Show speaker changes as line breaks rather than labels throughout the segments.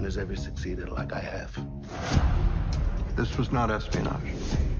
one has ever succeeded like I have.
This was not espionage.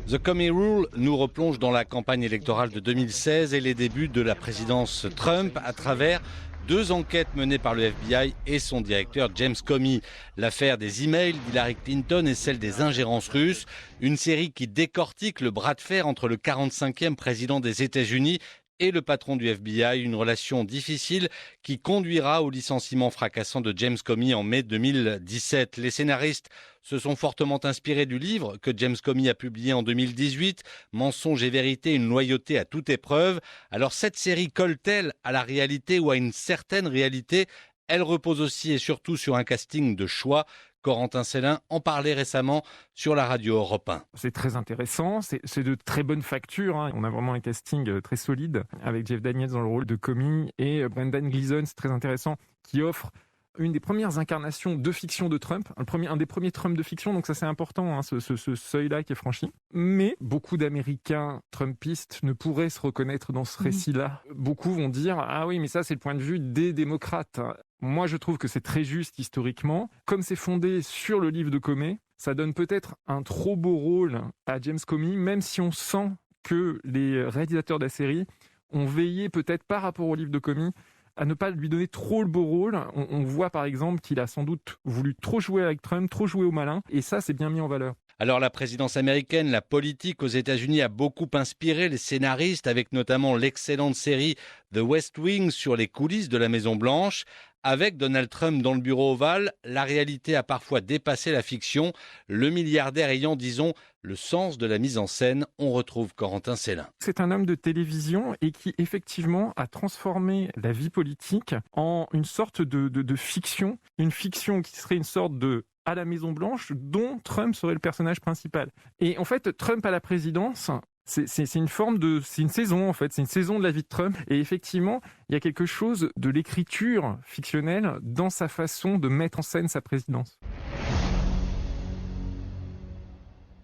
The Comey Rule nous replonge dans la campagne électorale de 2016 et les débuts de la présidence Trump à travers 2 enquêtes menées par le FBI et son directeur James Comey. L'affaire des emails d'Hillary Clinton et celle des ingérences russes. Une série qui décortique le bras de fer entre le 45e président des États-Unis et le patron du FBI, une relation difficile qui conduira au licenciement fracassant de James Comey en mai 2017. Les scénaristes se sont fortement inspirés du livre que James Comey a publié en 2018, Mensonges et vérité, une loyauté à toute épreuve. Alors cette série colle-t-elle à la réalité ou à une certaine réalité ? Elle repose aussi et surtout sur un casting de choix. Corentin Célin en parlait récemment sur la radio Europe 1.
C'est très intéressant, c'est de très bonne facture. On a vraiment un casting très solide avec Jeff Daniels dans le rôle de Comey et Brendan Gleeson, c'est très intéressant, qui offre une des premières incarnations de fiction de Trump, un des premiers Trump de fiction, donc ça c'est important, ce seuil-là qui est franchi. Mais beaucoup d'Américains Trumpistes ne pourraient se reconnaître dans ce récit-là. Beaucoup vont dire « Ah oui, mais ça c'est le point de vue des démocrates ». Moi je trouve que c'est très juste historiquement. Comme c'est fondé sur le livre de Comey, ça donne peut-être un trop beau rôle à James Comey, même si on sent que les réalisateurs de la série ont veillé peut-être par rapport au livre de Comey à ne pas lui donner trop le beau rôle. On voit par exemple qu'il a sans doute voulu trop jouer avec Trump, trop jouer au malin, et ça c'est bien mis en valeur.
Alors la présidence américaine, la politique aux États-Unis a beaucoup inspiré les scénaristes, avec notamment l'excellente série The West Wing sur les coulisses de la Maison-Blanche. Avec Donald Trump dans le bureau ovale, la réalité a parfois dépassé la fiction, le milliardaire ayant, disons, le sens de la mise en scène. On retrouve Corentin Célin.
C'est un homme de télévision et qui, effectivement, a transformé la vie politique en une sorte de fiction. Une fiction qui serait une sorte de à la Maison-Blanche, dont Trump serait le personnage principal. Et en fait, Trump à la présidence, c'est une forme c'est une saison en fait, c'est une saison de la vie de Trump. Et effectivement, il y a quelque chose de l'écriture fictionnelle dans sa façon de mettre en scène sa présidence.